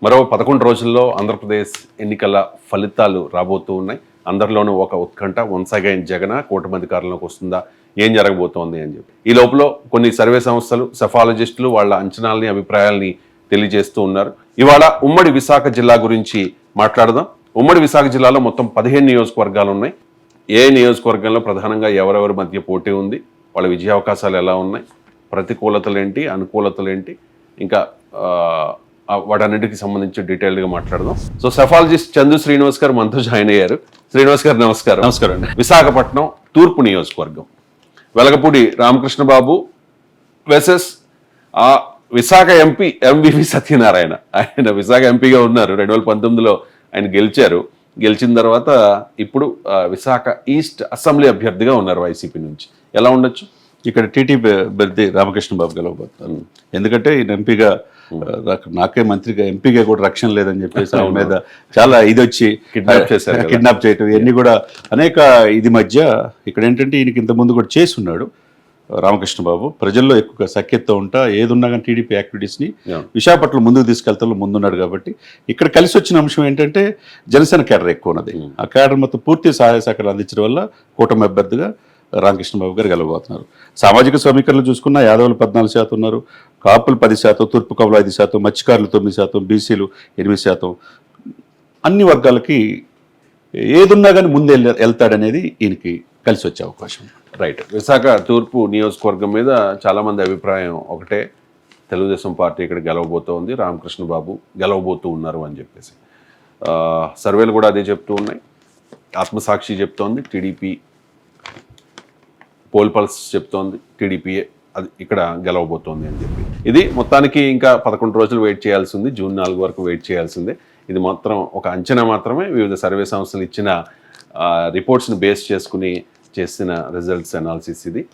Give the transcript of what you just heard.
మరో 11 రోజుల్లో ఆంధ్రప్రదేశ్ ఎన్నికల ఫలితాలు రాబోతూ ఉన్నాయి. అందరిలోనూ ఒక ఉత్కంఠ. వన్స్ అగైన్ జగన్ కూటమి అధికారంలోకి వస్తుందా, ఏం జరగబోతోంది అని చెప్పి. ఈ లోపల కొన్ని సర్వే సంస్థలు, సెఫాలజిస్టులు వాళ్ళ అంచనాలని, అభిప్రాయాల్ని తెలియజేస్తూ ఉన్నారు. ఇవాళ ఉమ్మడి విశాఖ జిల్లా గురించి మాట్లాడదాం. ఉమ్మడి విశాఖ జిల్లాలో మొత్తం 15 నియోజకవర్గాలు ఉన్నాయి. ఏ నియోజకవర్గంలో ప్రధానంగా ఎవరెవరి మధ్య పోటీ ఉంది, వాళ్ళ విజయావకాశాలు ఎలా ఉన్నాయి, ప్రతికూలతలేంటి, అనుకూలతలేంటి, ఇంకా వాటన్నిటికి సంబంధించి డీటెయిల్గా మాట్లాడదాం. సో సెఫాలజిస్ట్ చందు శ్రీనివాస్ గారు మనతో జాయిన్ అయ్యారు. శ్రీనివాస్ గారు నమస్కారం. నమస్కారం అండి. విశాఖపట్నం తూర్పు నియోజకవర్గం, Velagapudi Ramakrishna Babu versus Visakha MP MVV Satyanarayana. ఆయన విశాఖ ఎంపీగా ఉన్నారు, 2019లో ఆయన గెలిచారు. గెలిచిన తర్వాత ఇప్పుడు విశాఖ ఈస్ట్ అసెంబ్లీ అభ్యర్థిగా ఉన్నారు వైసీపీ నుంచి. ఎలా ఉండొచ్చు? ఇక్కడ టీటీపీ అభ్యర్థి రామకృష్ణ బాబు గెలవబోతున్నారు. ఎందుకంటే ఈయన ఎంపీగా నాకే మంత్రిగా ఎంపీగా కూడా రక్షణ లేదని చెప్పేసి ఆయన మీద చాలా ఇది వచ్చి కిడ్నాప్ చేయటం ఇవన్నీ కూడా అనేక ఇది మధ్య ఇక్కడ ఏంటంటే ఈయనకి ఇంత ముందు కూడా చేసి ఉన్నాడు రామకృష్ణ బాబు. ప్రజల్లో ఎక్కువగా సఖ్యతతో ఉంటా ఏదున్నా కానీ టీడీపీ యాక్టివిటీస్ని విశాఖపట్నం ముందుకు తీసుకెళ్తాలో ముందున్నాడు. కాబట్టి ఇక్కడ కలిసి వచ్చిన అంశం ఏంటంటే జనసేన కేడర్ ఎక్కువ ఉన్నది. ఆ కేడర్ మొత్తం పూర్తి సహాయ సహకారాలు అందించడం వల్ల కూటమి అభ్యర్థిగా రామకృష్ణ బాబు గారు గెలవబోతున్నారు. సామాజిక సమీకరణలు చూసుకున్న యాదవులు 14% ఉన్నారు, కాపులు 10%, తూర్పు కవులు 5%, మత్స్యకారులు 9%, బీసీలు 8%. అన్ని వర్గాలకి ఏదున్నా కానీ ముందు వెళ్తాడనేది ఈయనకి కలిసి వచ్చే అవకాశం. రైట్. విశాఖ తూర్పు నియోజకవర్గం మీద చాలామంది అభిప్రాయం ఒకటే, తెలుగుదేశం పార్టీ ఇక్కడ గెలవబోతోంది, రామకృష్ణ బాబు గెలవబోతూ ఉన్నారు అని చెప్పేసి. సర్వేలు కూడా అదే చెప్తూ ఉన్నాయి. ఆత్మసాక్షి చెప్తోంది, టీడీపీ పోల్ పల్స్ చెప్తోంది టీడీపీఏ అది ఇక్కడ గెలవబోతోంది అని చెప్పి. ఇది మొత్తానికి ఇంకా 11 రోజులు వెయిట్ చేయాల్సింది, జూన్ 4 వరకు వెయిట్ చేయాల్సిందే. ఇది మాత్రం ఒక అంచనా మాత్రమే, వివిధ సర్వే సంస్థలు ఇచ్చిన రిపోర్ట్స్ని బేస్ చేసుకుని చేసిన రిజల్ట్స్ అనాలిసిస్ ఇది.